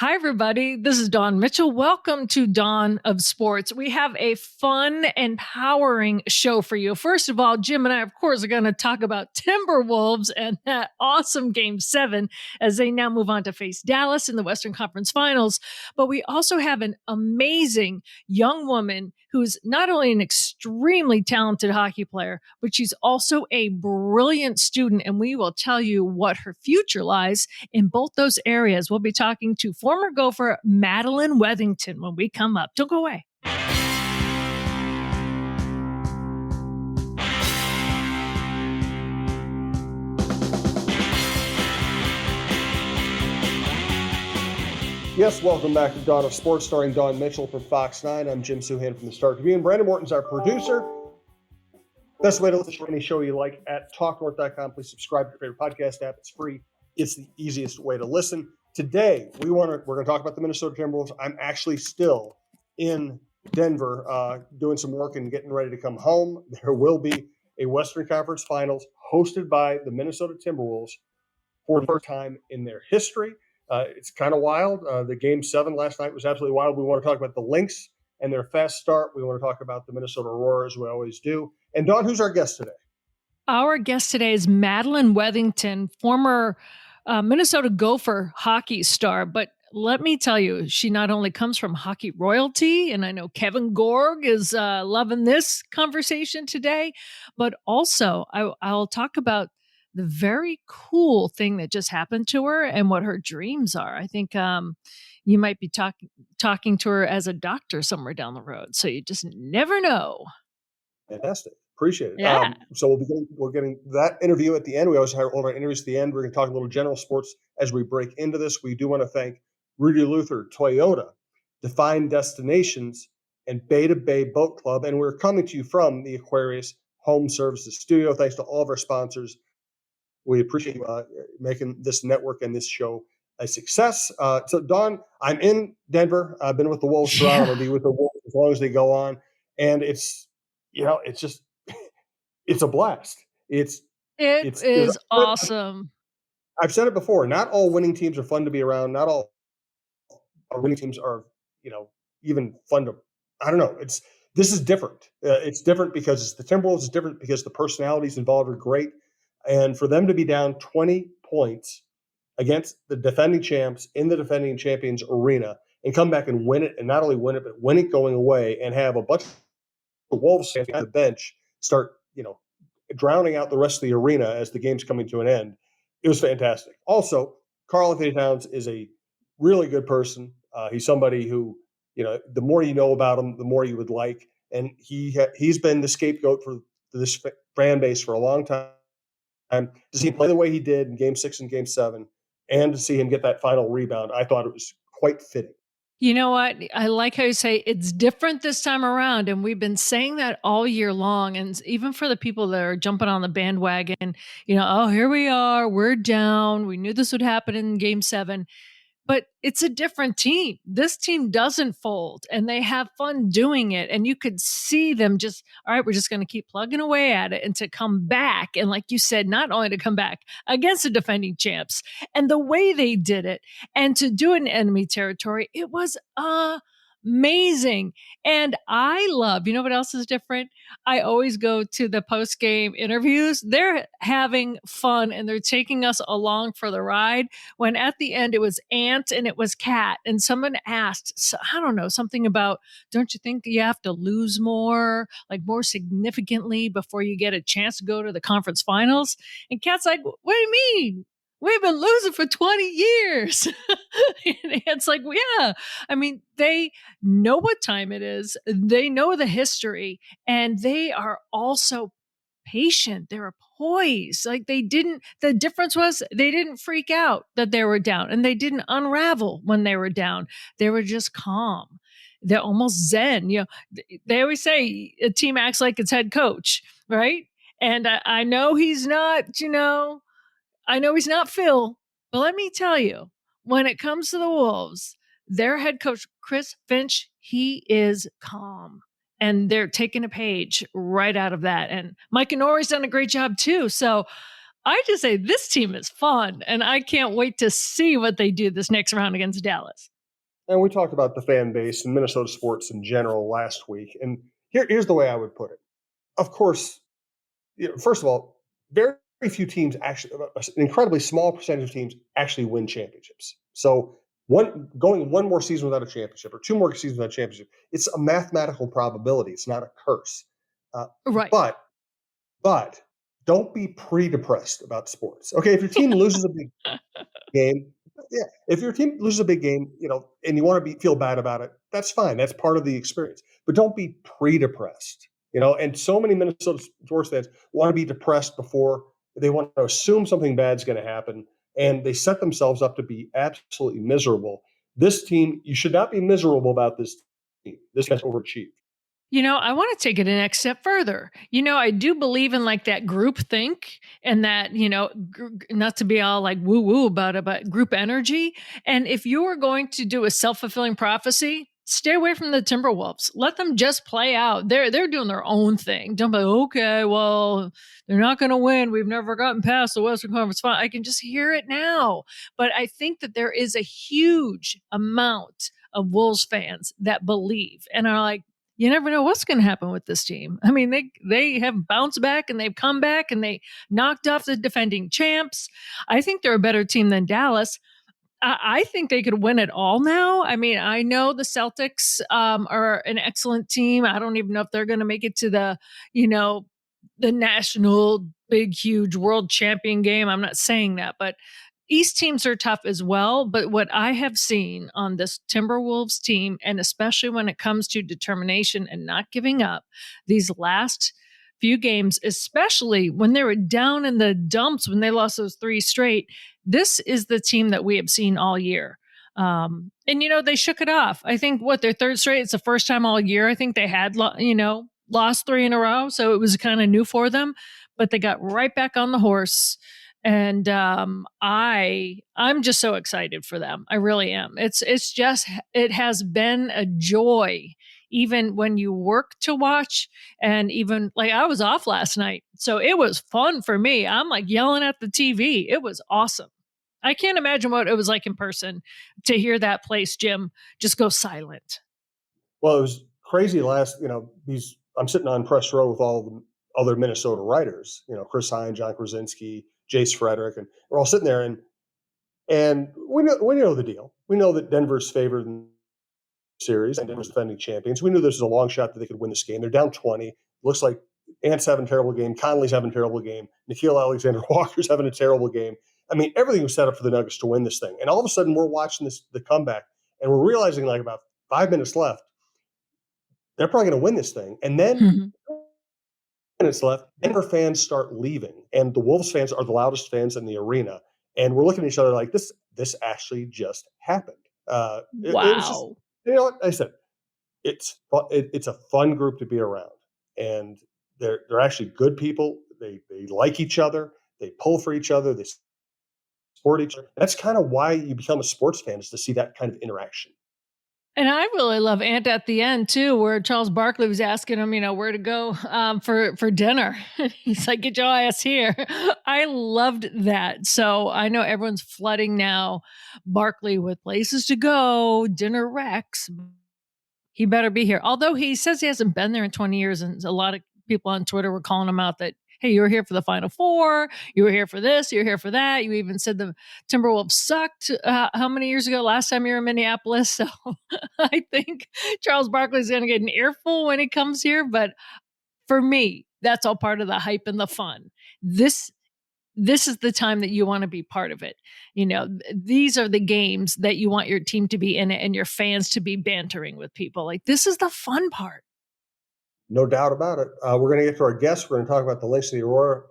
Hi, everybody. This is Dawn Mitchell. Welcome to Dawn of Sports. We have a fun, empowering show for you. First of all, Jim and I, of course, are going to talk about Timberwolves and that awesome Game 7 as they now move on to face Dallas in the Western Conference Finals. But we also have an amazing young woman who's not only an extremely talented hockey player, but she's also a brilliant student. And we will tell you what her future lies in both those areas. We'll be talking to former Gopher Madeline Wethington when we come up. Don't go away. Yes, welcome back to Dawn of Sports, starring Dawn Mitchell from Fox 9. I'm Jim Souhan from the Star Tribune. Brandon Morton's our producer. Best way to listen to any show you like at talknorth.com. Please subscribe to your favorite podcast app. It's free. It's the easiest way to listen. Today, we're going to talk about the Minnesota Timberwolves. I'm actually still in Denver doing some work and getting ready to come home. There will be a Western Conference Finals hosted by the Minnesota Timberwolves for the first time in their history. It's kind of wild. The Game 7 last night was absolutely wild. We want to talk about the Lynx and their fast start. We want to talk about the Minnesota Aurora, as we always do. And Dawn, who's our guest today? Our guest today is Madeline Wethington, former Minnesota Gopher hockey star. But let me tell you, she not only comes from hockey royalty, and I know Kevin Gorg is loving this conversation today, but also I'll talk about the very cool thing that just happened to her and what her dreams are. I think you might be talking to her as a doctor somewhere down the road. So you just never know. Fantastic. Appreciate it. Yeah. So we're getting that interview at the end. We always have all of our interviews at the end. We're going to talk a little general sports as we break into this. We do want to thank Rudy Luther, Toyota, Define Destinations, and Beta Bay Boat Club. And we're coming to you from the Aquarius Home Services Studio. Thanks to all of our sponsors. We appreciate making this network and this show a success. So, Dawn, I'm in Denver. I've been with the Wolves for a while. I'll be with the Wolves as long as they go on. And it's just, it's a blast. It is awesome. I've said it before. Not all winning teams are fun to be around. Not all winning teams are, even fun to, I don't know. This is different. It's different because it's the Timberwolves. It's different because the personalities involved are great. And for them to be down 20 points against the defending champs in the defending champions arena and come back and win it, and not only win it, but win it going away, and have a bunch of Wolves fans on the bench start, drowning out the rest of the arena as the game's coming to an end. It was fantastic. Also, Karl-Anthony Towns is a really good person. He's somebody who, the more you know about him, the more you would like. And he's been the scapegoat for this fan base for a long time. To see him play the way he did in Game 6 and Game 7, and to see him get that final rebound, I thought it was quite fitting. You know what? I like how you say it's different this time around. And we've been saying that all year long. And even for the people that are jumping on the bandwagon, here we are, we're down. We knew this would happen in Game 7. But it's a different team. This team doesn't fold, and they have fun doing it. And you could see them just, all right, we're just going to keep plugging away at it, and to come back. And like you said, not only to come back against the defending champs and the way they did it, and to do it in enemy territory, it was amazing. And I love, what else is different? I always go to the post-game interviews. They're having fun and they're taking us along for the ride. When at the end it was Ant and it was Cat, and someone asked, I don't know, something about, don't you think you have to lose more, like more significantly before you get a chance to go to the conference finals? And Cat's like, what do you mean? We've been losing for 20 years. It's like, yeah, I mean, they know what time it is. They know the history, and they are also patient. They're poised. Like the difference was they didn't freak out that they were down, and they didn't unravel when they were down. They were just calm. They're almost zen. They always say a team acts like its head coach, right? And I know he's not, I know he's not Phil, but let me tell you, when it comes to the Wolves, their head coach, Chris Finch, he is calm. And they're taking a page right out of that. And Mike Inori's done a great job too. So I just say this team is fun, and I can't wait to see what they do this next round against Dallas. And we talked about the fan base and Minnesota sports in general last week. And here's the way I would put it. Of course, first of all, very few teams actually, an incredibly small percentage of teams actually win championships. So going one more season without a championship or two more seasons without a championship, it's a mathematical probability. It's not a curse. Uh, Right. but but don't be pre-depressed about sports. Okay, if your team loses a big game, yeah, if your team loses a big game, and you want to feel bad about it, that's fine. That's part of the experience. But don't be pre-depressed. And so many Minnesota sports fans want to be depressed before they want to assume something bad's going to happen, and they set themselves up to be absolutely miserable. This team, you should not be miserable about this team. This guy's overachieved. I want to take it a next step further. I do believe in like that group think and that, not to be all like woo woo about it, but group energy. And if you are going to do a self-fulfilling prophecy, stay away from the Timberwolves. Let them just play out. They're doing their own thing. Don't be okay, well, they're not going to win. We've never gotten past the Western Conference Final. I can just hear it now. But I think that there is a huge amount of Wolves fans that believe and are like, you never know what's going to happen with this team. I mean, they have bounced back and they've come back and they knocked off the defending champs. I think they're a better team than Dallas. I think they could win it all now. I mean, I know the Celtics are an excellent team. I don't even know if they're going to make it to the national big, huge world champion game. I'm not saying that, but East teams are tough as well, but what I have seen on this Timberwolves team, and especially when it comes to determination and not giving up, these last few games, especially when they were down in the dumps when they lost those 3 straight, this is the team that we have seen all year. And they shook it off. I think their 3rd straight, it's the first time all year. I think they had, lost 3 in a row. So it was kind of new for them, but they got right back on the horse. And I'm just so excited for them. I really am. It has been a joy, even when you work to watch, and even like I was off last night, so it was fun for me. I'm like yelling at the TV. It was awesome. I can't imagine what it was like in person to hear that place, Jim, just go silent. Well, it was crazy I'm sitting on press row with all the other Minnesota writers, Chris Hine, John Krasinski, Jace Frederick, and we're all sitting there and we know the deal. We know that Denver's favored in the series and Denver's defending champions. We knew this was a long shot that they could win this game. They're down 20. Looks like Ant's having a terrible game. Conley's having a terrible game. Nikhil Alexander-Walker's having a terrible game. I mean, everything was set up for the Nuggets to win this thing. And all of a sudden we're watching the comeback and we're realizing like about 5 minutes left, they're probably going to win this thing. And then minutes left, Denver fans start leaving, and the Wolves fans are the loudest fans in the arena. And we're looking at each other like this actually just happened. Wow. It was just, what I said, it's a fun group to be around, and they're actually good people. They like each other. They pull for each other. They support each other. That's kind of why you become a sports fan, is to see that kind of interaction. And I really love Ant at the end too, where Charles Barkley was asking him, where to go for dinner. He's like, "Get your ass here." I loved that. So I know everyone's flooding now Barkley with places to go, dinner Rex. He better be here. Although he says he hasn't been there in 20 years, and a lot of people on Twitter were calling him out that, hey, you were here for the Final Four. You were here for this. You were here for that. You even said the Timberwolves sucked how many years ago? Last time you were in Minneapolis. So I think Charles Barkley's going to get an earful when he comes here. But for me, that's all part of the hype and the fun. This is the time that you want to be part of it. These are the games that you want your team to be in it and your fans to be bantering with people. Like, this is the fun part. No doubt about it. We're going to get to our guests. We're going to talk about the Lynx and the Aurora.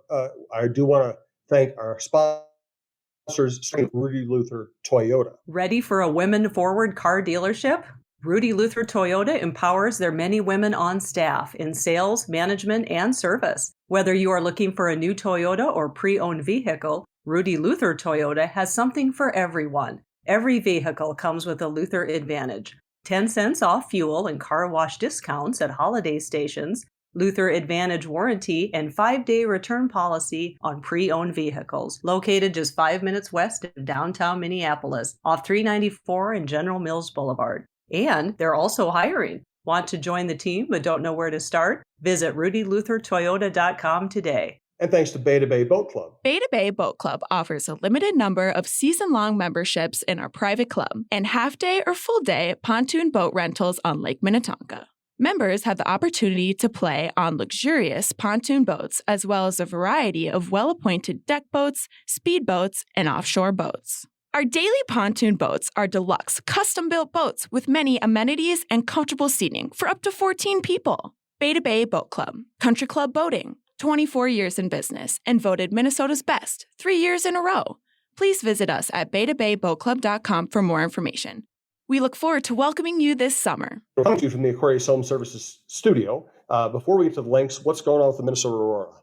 I do want to thank our sponsors, Rudy Luther Toyota. Ready for a women-forward car dealership? Rudy Luther Toyota empowers their many women on staff in sales, management, and service. Whether you are looking for a new Toyota or pre-owned vehicle, Rudy Luther Toyota has something for everyone. Every vehicle comes with a Luther Advantage. 10 cents off fuel and car wash discounts at holiday stations, Luther Advantage warranty, and 5-day return policy on pre-owned vehicles. Located just 5 minutes west of downtown Minneapolis, off 394 and General Mills Boulevard. And they're also hiring. Want to join the team but don't know where to start? Visit RudyLutherToyota.com today. And thanks to Beta Bay Boat Club. Beta Bay Boat Club offers a limited number of season-long memberships in our private club and half-day or full-day pontoon boat rentals on Lake Minnetonka. Members have the opportunity to play on luxurious pontoon boats as well as a variety of well-appointed deck boats, speedboats, and offshore boats. Our daily pontoon boats are deluxe, custom-built boats with many amenities and comfortable seating for up to 14 people. Beta Bay Boat Club, Country Club Boating, 24 years in business and voted Minnesota's best 3 years in a row. Please visit us at betabayboatclub.com for more information. We look forward to welcoming you this summer. We're coming to you from the Aquarius Home Services studio. Before we get to the Lynx, what's going on with the Minnesota Aurora?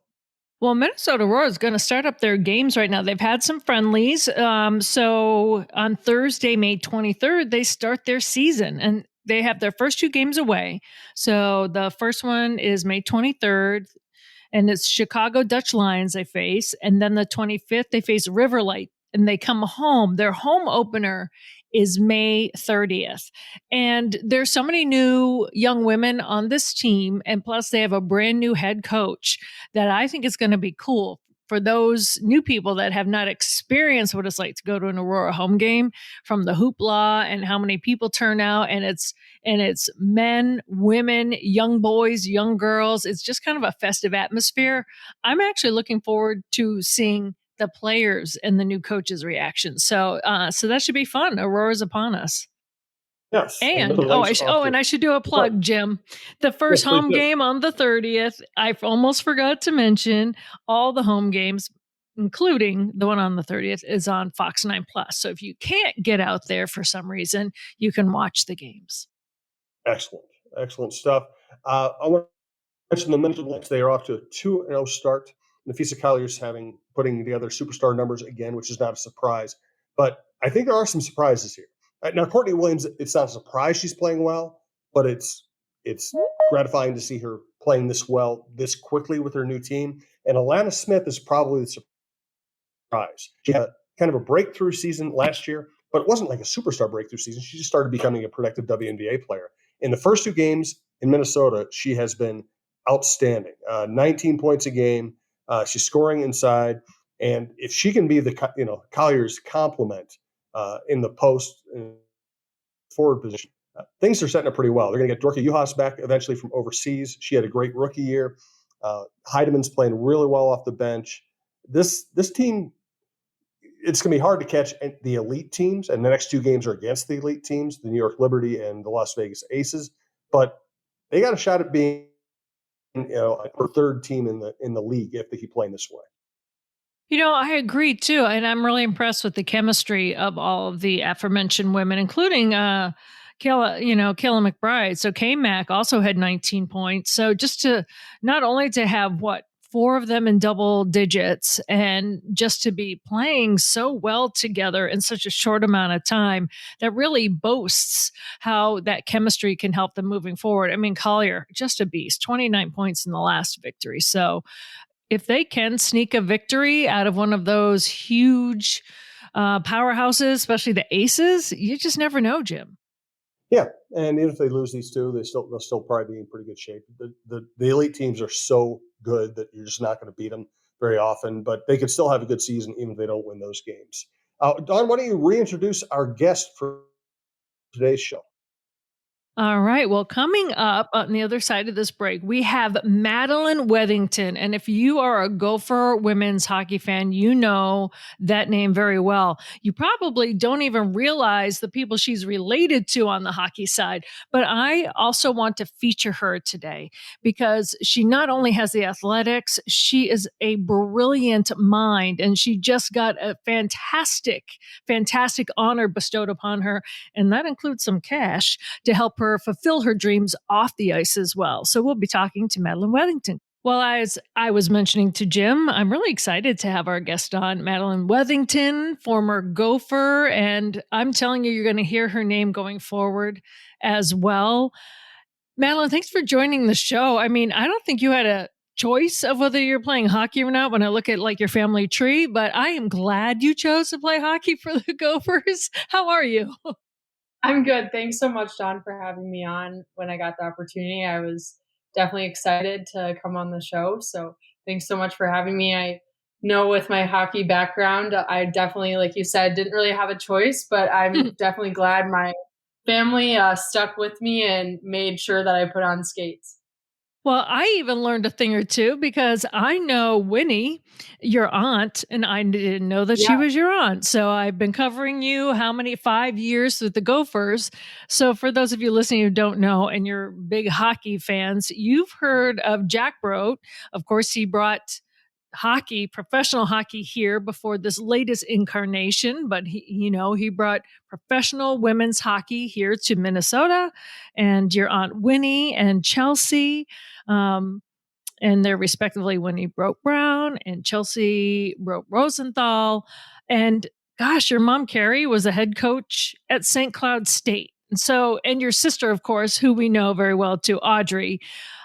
Well, Minnesota Aurora is going to start up their games right now. They've had some friendlies. So on Thursday, May 23rd, they start their season and they have their first 2 games away. So the first one is May 23rd. And it's Chicago Dutch Lions they face. And then the 25th, they face Riverlight and they come home. Their home opener is May 30th. And there's so many new young women on this team. And plus they have a brand new head coach that I think is going to be cool for those new people that have not experienced what it's like to go to an Aurora home game, from the hoopla and how many people turn out. And it's men, women, young boys, young girls. It's just kind of a festive atmosphere. I'm actually looking forward to seeing the players and the new coaches' reactions. So that should be fun. Aurora's upon us. Yes. And I should do a plug, Jim. The first home game on the 30th, I almost forgot to mention, all the home games, including the one on the 30th, is on Fox 9 Plus. So if you can't get out there for some reason, you can watch the games. Excellent stuff. I want to mention the Minnesota Lynx. They are off to a 2-0 start. Nafisa Collier's putting together superstar numbers again, which is not a surprise. But I think there are some surprises here. Now, Courtney Williams, it's not a surprise she's playing well, but it's gratifying to see her playing this well, this quickly with her new team. And Alana Smith is probably the surprise. She had kind of a breakthrough season last year, but it wasn't like a superstar breakthrough season. She just started becoming a productive WNBA player. In the first 2 games in Minnesota, she has been outstanding. 19 points a game. She's scoring inside. And if she can be Collier's complement in the post forward position, things are setting up pretty well. They're going to get Dorka Juhas back eventually from overseas. She had a great rookie year. Heidemann's playing really well off the bench. This team, it's going to be hard to catch the elite teams, and the next 2 games are against the elite teams, the New York Liberty and the Las Vegas Aces. But they got a shot at being a third team in the league if they keep playing this way. I agree too. And I'm really impressed with the chemistry of all of the aforementioned women, including Kayla McBride. So K-Mac also had 19 points. So just to not only to have 4 of them in double digits and just to be playing so well together in such a short amount of time, that really boasts how that chemistry can help them moving forward. I mean, Collier, just a beast, 29 points in the last victory. So if they can sneak a victory out of one of those huge powerhouses, especially the Aces, you just never know, Jim. Yeah, and even if they lose these 2, they'll still probably be in pretty good shape. The elite teams are so good that you're just not going to beat them very often, but they could still have a good season even if they don't win those games. Dawn, why don't you reintroduce our guest for today's show? All right. Well, coming up on the other side of this break, we have Madeline Wethington. And if you are a Gopher women's hockey fan, you know that name very well. You probably don't even realize the people she's related to on the hockey side. But I also want to feature her today because she not only has the athletics, she is a brilliant mind. And she just got a fantastic honor bestowed upon her. And that includes some cash to help her fulfill her dreams off the ice as well. So we'll be talking to Madeline Wethington. Well, as I was mentioning to Jim, I'm really excited to have our guest on, Madeline Wethington, former Gopher, and I'm telling you, you're going to hear her name going forward as well. Madeline, thanks for joining the show. I mean, I don't think you had a choice of whether you're playing hockey or not when I look at like your family tree, but I am glad you chose to play hockey for the Gophers. How are you? I'm good. Thanks so much, John, for having me on. When I got the opportunity, I was definitely excited to come on the show. So thanks so much for having me. I know with my hockey background, I definitely, like you said, didn't really have a choice, but I'm definitely glad my family stuck with me and made sure that I put on skates. Well, I even learned a thing or two because I know Winnie, your aunt, and I didn't know that she Yeah. was your aunt. So I've been covering you how many 5 years with the Gophers. So for those of you listening who don't know and you're big hockey fans, you've heard of Jack Brodt. Of course, he brought hockey, professional hockey here before this latest incarnation, but he brought professional women's hockey here to Minnesota, and your aunt Winnie and Chelsea, um, and they're respectively Winnie Broke Brown and Chelsea Broke Rosenthal. And gosh, your mom Carrie was a head coach at St. Cloud State. And your sister, of course, who we know very well too, Audrey,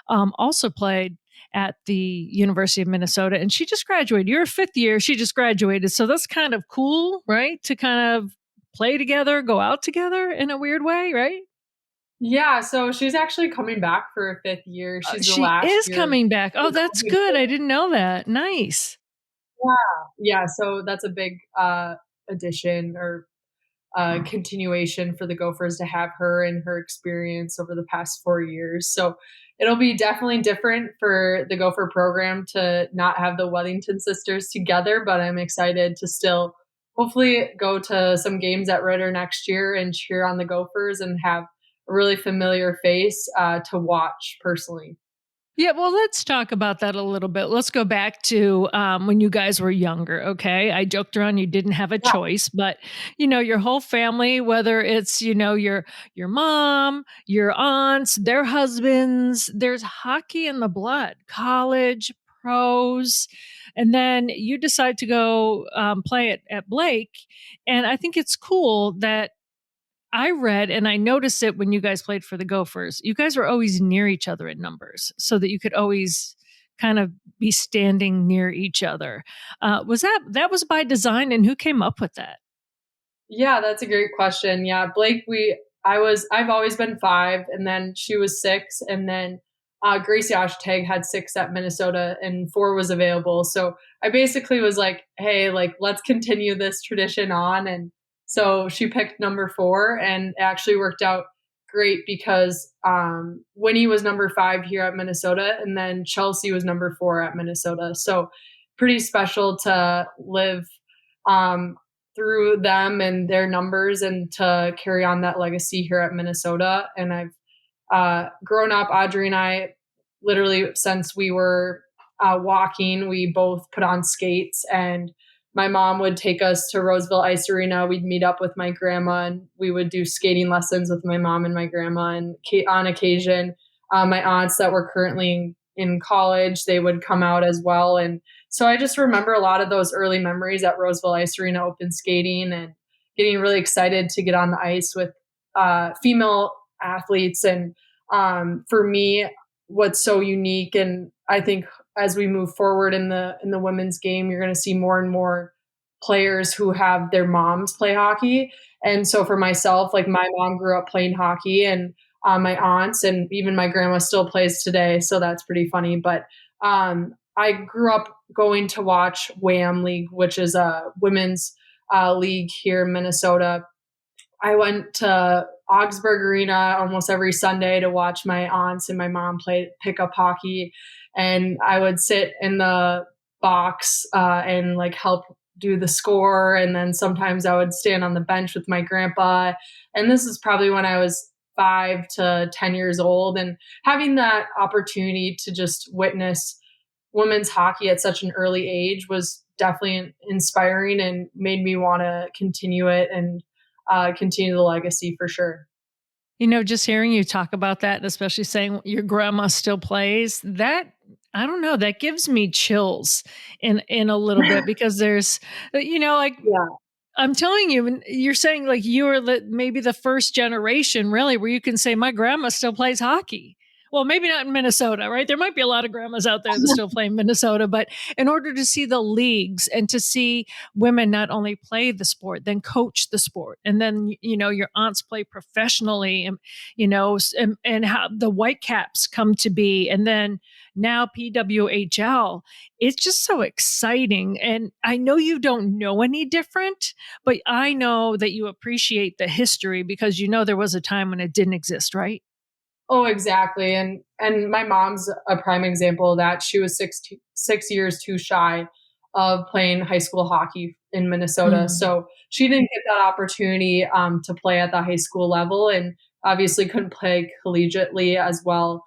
also played at the University of Minnesota, and she just graduated. You're a fifth year; she just graduated, so that's kind of cool, right? To kind of play together, go out together in a weird way, right? Yeah. So she's actually coming back for a fifth year. She's the She last is year. coming back. Oh, that's good. I didn't know that. Nice. Yeah. So that's a big addition or continuation for the Gophers to have her and her experience over the past 4 years. So it'll be definitely different for the Gopher program to not have the Wethington sisters together, but I'm excited to still hopefully go to some games at Ritter next year and cheer on the Gophers and have a really familiar face to watch personally. Yeah, well, let's talk about that a little bit. Let's go back to when you guys were younger. Okay, I joked around you didn't have a Yeah. choice, but your whole family, whether it's your mom, your aunts, their husbands, there's hockey in the blood. College, pros, and then you decide to go play at Blake, and I think it's cool that I read and I noticed it when you guys played for the Gophers. You guys were always near each other in numbers so that you could always kind of be standing near each other. Was that was by design, and who came up with that? Yeah, that's a great question. Yeah, Blake, I've always been five, and then she was six, and then Gracie Oshtag had six at Minnesota, and four was available. So I basically was like, hey, like let's continue this tradition on, and so she picked number four, and it actually worked out great because Winnie was number five here at Minnesota, and then Chelsea was number four at Minnesota. So pretty special to live. Um, Through them and their numbers and to carry on that legacy here at Minnesota. And I've grown up, Audrey and I, literally since we were walking, we both put on skates, and my mom would take us to Roseville Ice Arena. We'd meet up with my grandma and we would do skating lessons with my mom and my grandma. And on occasion, my aunts that were currently in college, they would come out as well. And so I just remember a lot of those early memories at Roseville Ice Arena open skating and getting really excited to get on the ice with female athletes. And for me, what's so unique, and I think as we move forward in the women's game, you're going to see more and more players who have their moms play hockey. And so for myself, like my mom grew up playing hockey, and my aunts and even my grandma still plays today. So that's pretty funny. But I grew up going to watch WHAM League, which is a women's league here in Minnesota. I went to Augsburg Arena almost every Sunday to watch my aunts and my mom play pickup hockey, and I would sit in the box and like help do the score, and then sometimes I would stand on the bench with my grandpa. And this is probably when I was 5 to 10 years old, and having that opportunity to just witness women's hockey at such an early age was definitely inspiring and made me want to continue it and continue the legacy for sure. Just hearing you talk about that, and especially saying your grandma still plays, that I don't know, that gives me chills in a little bit because there's like Yeah. I'm telling you, and you're saying like you were maybe the first generation really where you can say my grandma still plays hockey. Well, maybe not in Minnesota, right? There might be a lot of grandmas out there that still play in Minnesota, but in order to see the leagues and to see women not only play the sport, then coach the sport, and then your aunts play professionally, and and how the Whitecaps come to be, and then now PWHL. It's just so exciting, and I know you don't know any different, but I know that you appreciate the history because there was a time when it didn't exist, right? Oh, exactly. And my mom's a prime example of that. She was 6 years too shy of playing high school hockey in Minnesota. Mm. So she didn't get that opportunity to play at the high school level, and obviously couldn't play collegiately as well.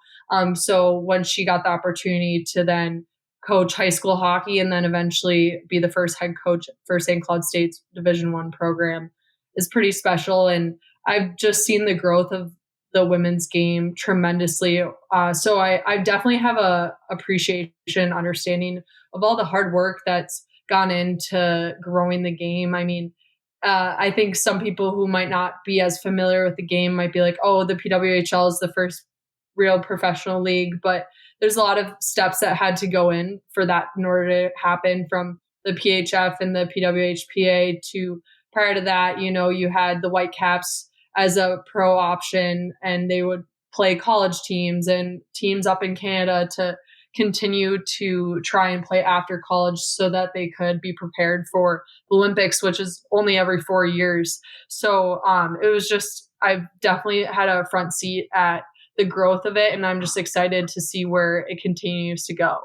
So when she got the opportunity to then coach high school hockey and then eventually be the first head coach for St. Cloud State's Division I program is pretty special. And I've just seen the growth of the women's game tremendously. So I definitely have a appreciation, understanding of all the hard work that's gone into growing the game. I mean, I think some people who might not be as familiar with the game might be like, oh, the PWHL is the first real professional league, but there's a lot of steps that had to go in for that in order to happen, from the PHF and the PWHPA to prior to that, you had the Whitecaps as a pro option, and they would play college teams and teams up in Canada to continue to try and play after college so that they could be prepared for the Olympics, which is only every 4 years. So it was just, I've definitely had a front seat at the growth of it, and I'm just excited to see where it continues to go.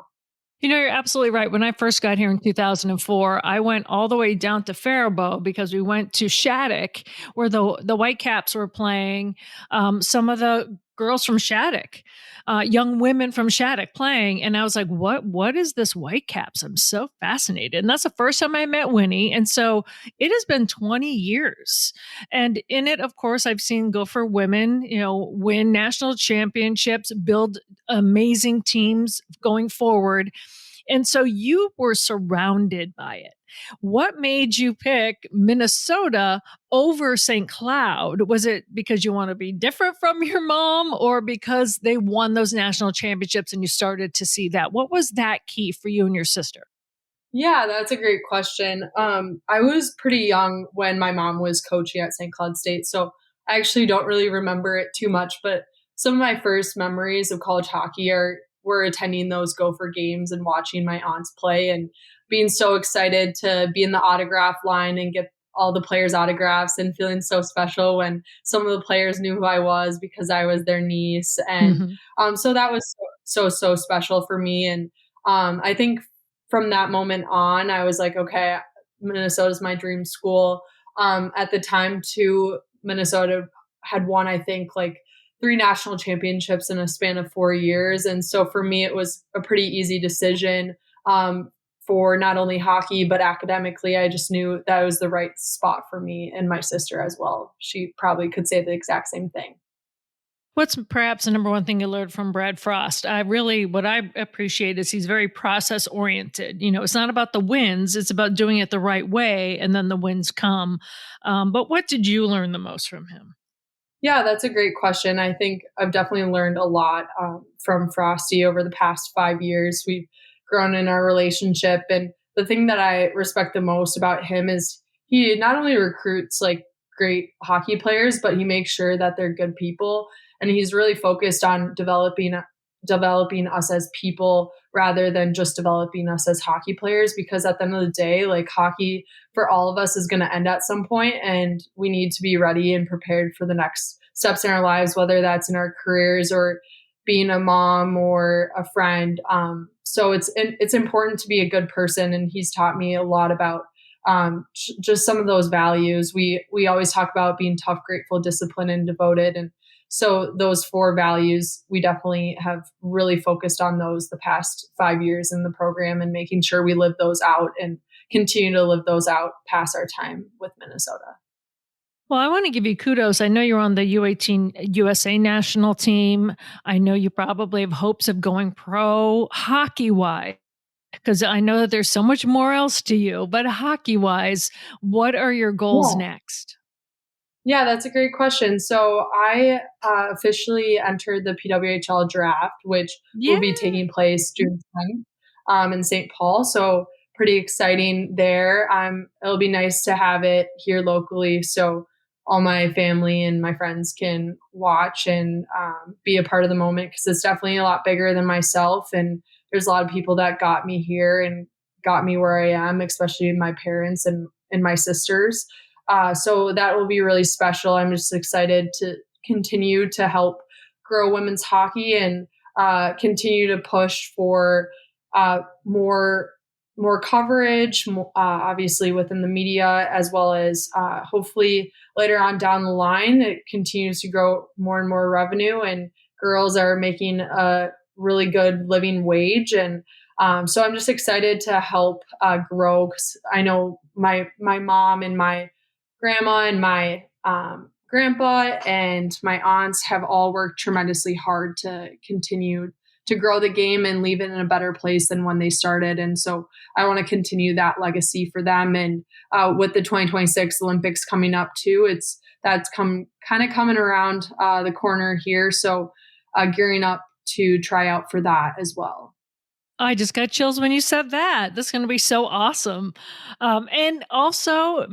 You're absolutely right. When I first got here in 2004, I went all the way down to Faribault because we went to Shattuck, where the Whitecaps were playing. Some of the girls from Shattuck, young women from Shattuck playing, and I was like, "What is this Whitecaps?" I'm so fascinated, and that's the first time I met Winnie. And so it has been 20 years, and in it, of course, I've seen Gopher women, win national championships, build amazing teams going forward. And so you were surrounded by it. What made you pick Minnesota over St. Cloud? Was it because you want to be different from your mom, or because they won those national championships and you started to see that? What was that key for you and your sister? Yeah, that's a great question. I was pretty young when my mom was coaching at St. Cloud State, so I actually don't really remember it too much. But some of my first memories of college hockey were attending those Gopher games and watching my aunts play and being so excited to be in the autograph line and get all the players' autographs, and feeling so special when some of the players knew who I was because I was their niece. And Mhm. so that was so special for me. And I think from that moment on, I was like, okay, Minnesota's my dream school. At the time, too, Minnesota had won, I think, like 3 national championships in a span of 4 years. And so for me, it was a pretty easy decision for not only hockey, but academically. I just knew that was the right spot for me, and my sister as well. She probably could say the exact same thing. What's perhaps the number one thing you learned from Brad Frost? What I appreciate is he's very process oriented. It's not about the wins, it's about doing it the right way, and then the wins come. But what did you learn the most from him? Yeah, that's a great question. I think I've definitely learned a lot from Frosty over the past 5 years. We've grown in our relationship. And the thing that I respect the most about him is he not only recruits like great hockey players, but he makes sure that they're good people. And he's really focused on developing us as people rather than just developing us as hockey players, because at the end of the day, like, hockey for all of us is going to end at some point, and we need to be ready and prepared for the next steps in our lives, whether that's in our careers or being a mom or a friend. So it's important to be a good person, and he's taught me a lot about just some of those values. We always talk about being tough, grateful, disciplined, and devoted, and so those 4 values, we definitely have really focused on those the past 5 years in the program, and making sure we live those out and continue to live those out past our time with Minnesota. Well, I want to give you kudos. I know you're on the U18 USA national team. I know you probably have hopes of going pro hockey wise, because I know that there's so much more else to you. But hockey wise, what are your goals Yeah. next? Yeah, that's a great question. So I officially entered the PWHL draft, which Yeah. will be taking place June 10th in St. Paul. So pretty exciting there. It'll be nice to have it here locally, so all my family and my friends can watch and be a part of the moment, because it's definitely a lot bigger than myself. And there's a lot of people that got me here and got me where I am, especially my parents and my sisters. So that will be really special. I'm just excited to continue to help grow women's hockey and continue to push for more coverage, obviously within the media, as well as hopefully later on down the line, it continues to grow more and more revenue, and girls are making a really good living wage. And so I'm just excited to help grow, because I know my mom and my grandma and my grandpa and my aunts have all worked tremendously hard to continue to grow the game and leave it in a better place than when they started. And so I want to continue that legacy for them. And with the 2026 Olympics coming up too, that's kind of coming around the corner here. So gearing up to try out for that as well. I just got chills when you said that. That's going to be so awesome. And also,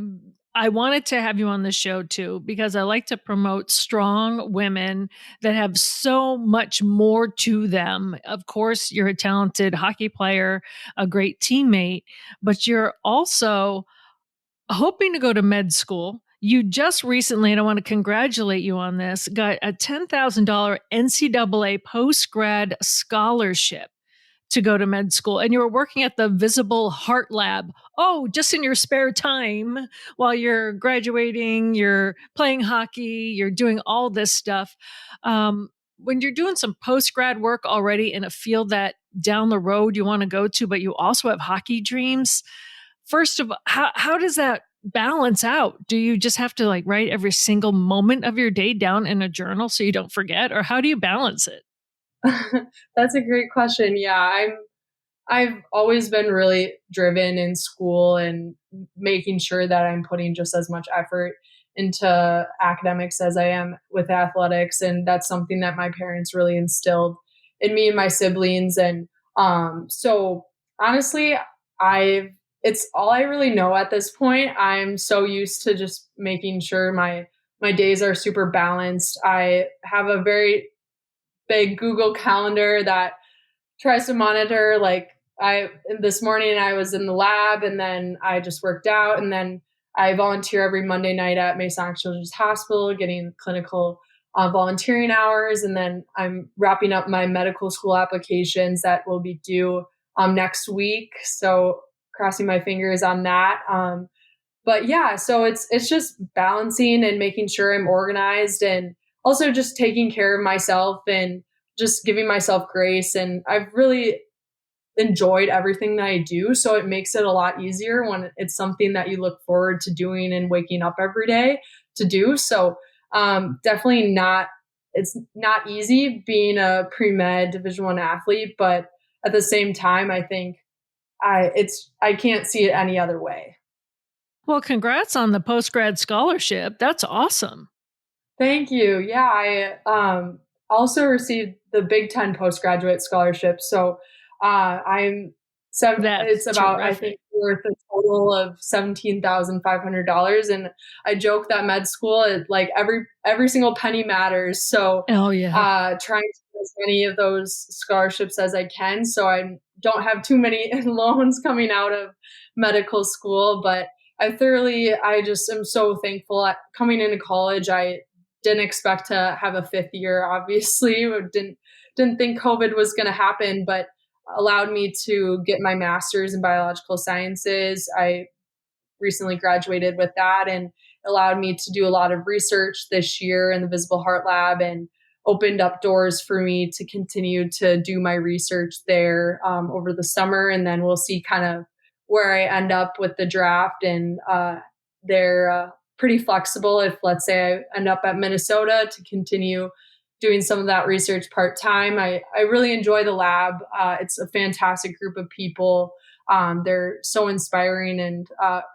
I wanted to have you on the show too, because I like to promote strong women that have so much more to them. Of course, you're a talented hockey player, a great teammate, but you're also hoping to go to med school. You just recently, and I want to congratulate you on this, got a $10,000 NCAA post grad scholarship to go to med school, and you were working at the Visible Heart Lab. Oh, just in your spare time while you're graduating, you're playing hockey, you're doing all this stuff. When you're doing some post grad work already in a field that down the road you want to go to, but you also have hockey dreams, first of all, how does that balance out? Do you just have to like write every single moment of your day down in a journal so you don't forget, or how do you balance it? That's a great question. Yeah, I've always been really driven in school and making sure that I'm putting just as much effort into academics as I am with athletics. And that's something that my parents really instilled in me and my siblings. And so honestly, I've it's all I really know at this point. I'm so used to just making sure my days are super balanced. I have a very big Google Calendar that tries to monitor, like, I this morning I was in the lab, and then I just worked out, and then I volunteer every Monday night at Masonic Children's Hospital getting clinical volunteering hours, and then I'm wrapping up my medical school applications that will be due next week, so crossing my fingers on that. But yeah, so it's just balancing and making sure I'm organized, and also just taking care of myself and just giving myself grace. And I've really enjoyed everything that I do, so it makes it a lot easier when it's something that you look forward to doing and waking up every day to do. So definitely not it's not easy being a pre-med Division I athlete, but at the same time, I think I can't see it any other way. Well, congrats on the post grad scholarship. That's awesome. Thank you. Yeah, I also received the Big Ten postgraduate scholarship. So I'm That's it's about, I terrific. think, worth a total of $17,500. And I joke that med school is like every single penny matters. So Oh, yeah. trying to get as many of those scholarships as I can, so I don't have too many loans coming out of medical school. But I just am so thankful. Coming into college, I didn't expect to have a fifth year, obviously. Didn't think COVID was going to happen, but allowed me to get my master's in biological sciences. I recently graduated with that, and allowed me to do a lot of research this year in the Visible Heart Lab, and opened up doors for me to continue to do my research there over the summer. And then we'll see kind of where I end up with the draft. And they're pretty flexible. If, let's say, I end up at Minnesota, to continue doing some of that research part time. I really enjoy the lab. It's a fantastic group of people. They're so inspiring, and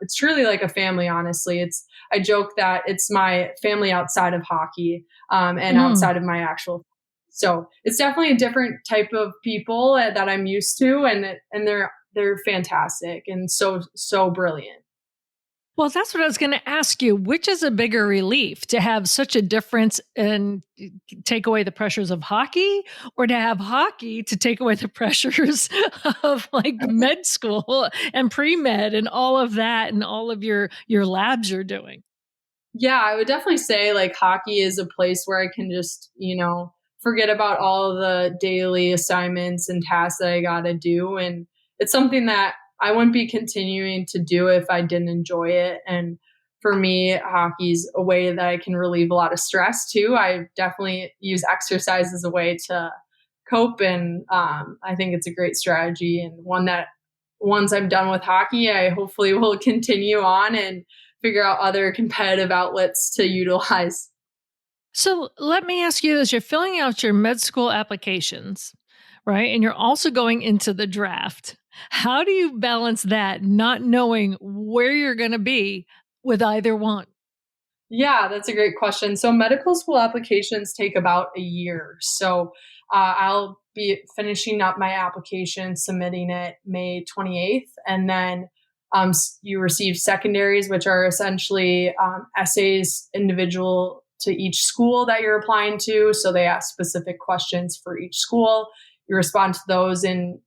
it's truly like a family. Honestly, I joke that it's my family outside of hockey, and Mm. outside of my actual. So it's definitely a different type of people that I'm used to, and they're fantastic and so brilliant. Well, that's what I was going to ask you. Which is a bigger relief, to have such a difference and take away the pressures of hockey, or to have hockey to take away the pressures of like med school and pre-med and all of that and all of your labs you're doing? Yeah, I would definitely say like hockey is a place where I can just, forget about all the daily assignments and tasks that I got to do. And it's something that I wouldn't be continuing to do if I didn't enjoy it. And for me, hockey's a way that I can relieve a lot of stress too. I definitely use exercise as a way to cope. And I think it's a great strategy, and one that once I'm done with hockey, I hopefully will continue on and figure out other competitive outlets to utilize. So let me ask you this. You're filling out your med school applications, right? And you're also going into the draft. How do you balance that, not knowing where you're going to be with either one? Yeah, that's a great question. So medical school applications take about a year. So I'll be finishing up my application, submitting it May 28th, and then you receive secondaries, which are essentially essays individual to each school that you're applying to. So they ask specific questions for each school. You respond to those in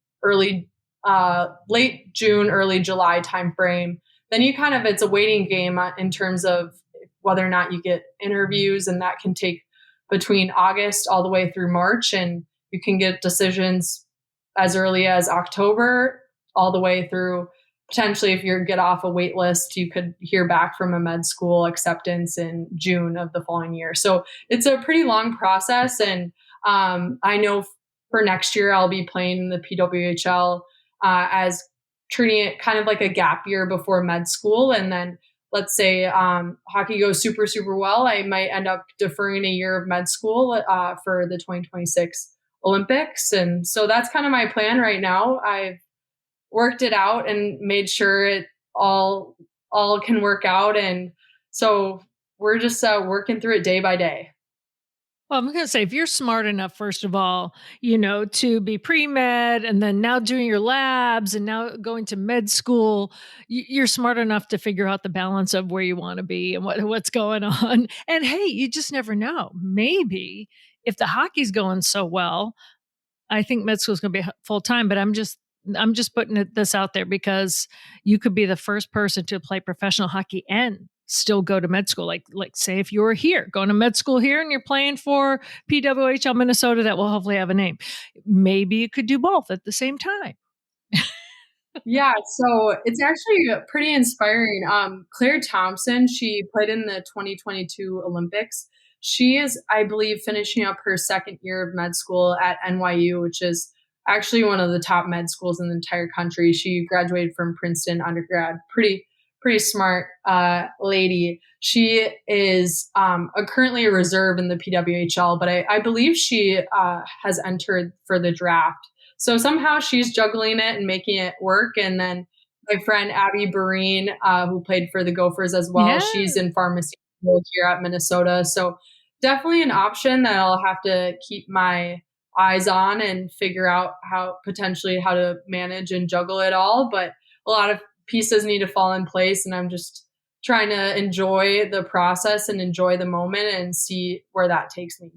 late June, early July timeframe. Then it's a waiting game in terms of whether or not you get interviews, and that can take between August all the way through March, and you can get decisions as early as October all the way through. Potentially, if you get off a wait list, you could hear back from a med school acceptance in June of the following year. So it's a pretty long process, and I know for next year I'll be playing in the PWHL as treating it kind of like a gap year before med school. And then let's say hockey goes super, super well, I might end up deferring a year of med school for the 2026 Olympics. And so that's kind of my plan right now. I've worked it out and made sure it all can work out. And so we're just working through it day by day. Well, I'm going to say, if you're smart enough, first of all, to be pre med and then now doing your labs and now going to med school, you're smart enough to figure out the balance of where you want to be and what's going on. And hey, you just never know. Maybe if the hockey's going so well, I think med school is going to be full time, but I'm just putting this out there because you could be the first person to play professional hockey and still go to med school. Like say if you were here going to med school here and you're playing for PWHL Minnesota, that will hopefully have a name. Maybe you could do both at the same time. Yeah, so it's actually pretty inspiring. Claire Thompson, she played in the 2022 Olympics. She is, I believe, finishing up her second year of med school at NYU, which is actually one of the top med schools in the entire country. She graduated from Princeton undergrad. Pretty smart lady. She is currently a reserve in the PWHL, but I believe she has entered for the draft. So somehow she's juggling it and making it work. And then my friend Abby Barine, who played for the Gophers as well, Yeah. she's in pharmacy here at Minnesota. So definitely an option that I'll have to keep my eyes on and figure out how to manage and juggle it all. But a lot of pieces need to fall in place, and I'm just trying to enjoy the process and enjoy the moment and see where that takes me.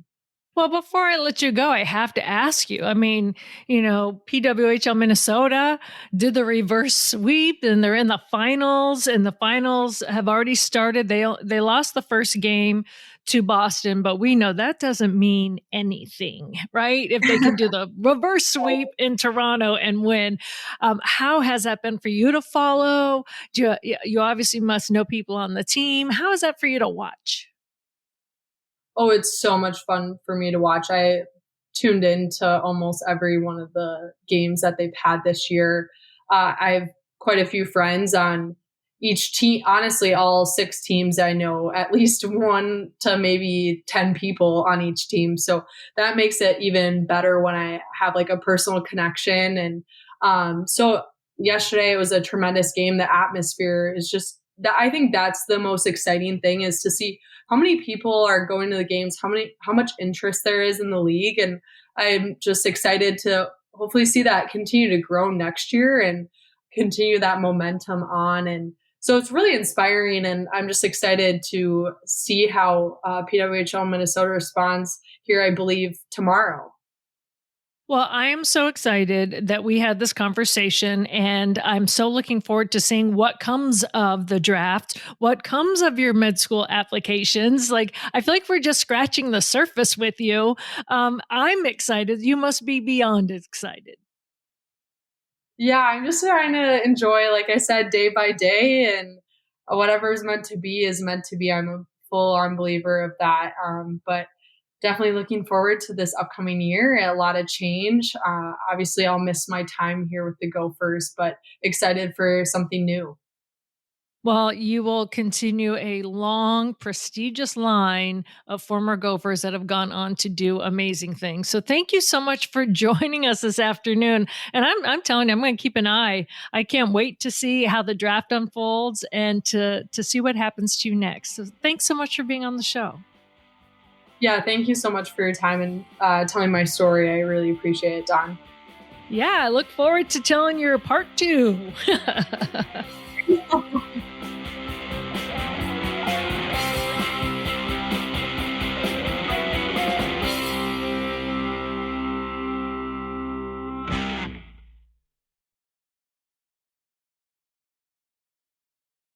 Well, before I let you go, I have to ask you. I mean, PWHL Minnesota did the reverse sweep and they're in the finals, and the finals have already started. They lost the first game to Boston, but we know that doesn't mean anything, right? If they can do the reverse sweep in Toronto and win. How has that been for you to follow? You obviously must know people on the team. How is that for you to watch? Oh, it's so much fun for me to watch. I tuned into almost every one of the games that they've had this year. I have quite a few friends on each team. Honestly, all six teams, I know at least 1 to maybe 10 people on each team. So that makes it even better when I have like a personal connection. And so yesterday it was a tremendous game. The atmosphere is just that. I think that's the most exciting thing, is to see how many people are going to the games, how much interest there is in the league. And I'm just excited to hopefully see that continue to grow next year and continue that momentum on. And so it's really inspiring, and I'm just excited to see how PWHL Minnesota responds here, I believe, tomorrow. Well, I am so excited that we had this conversation, and I'm so looking forward to seeing what comes of the draft, what comes of your med school applications. Like, I feel like we're just scratching the surface with you. I'm excited. You must be beyond excited. Yeah, I'm just trying to enjoy, like I said, day by day, and whatever is meant to be is meant to be. I'm a full on believer of that. But definitely looking forward to this upcoming year. A lot of change. Obviously, I'll miss my time here with the Gophers, but excited for something new. Well, you will continue a long, prestigious line of former Gophers that have gone on to do amazing things. So thank you so much for joining us this afternoon. And I'm telling you, I'm going to keep an eye. I can't wait to see how the draft unfolds and to see what happens to you next. So thanks so much for being on the show. Yeah, thank you so much for your time and telling my story. I really appreciate it, Dawn. Yeah, I look forward to telling your part two.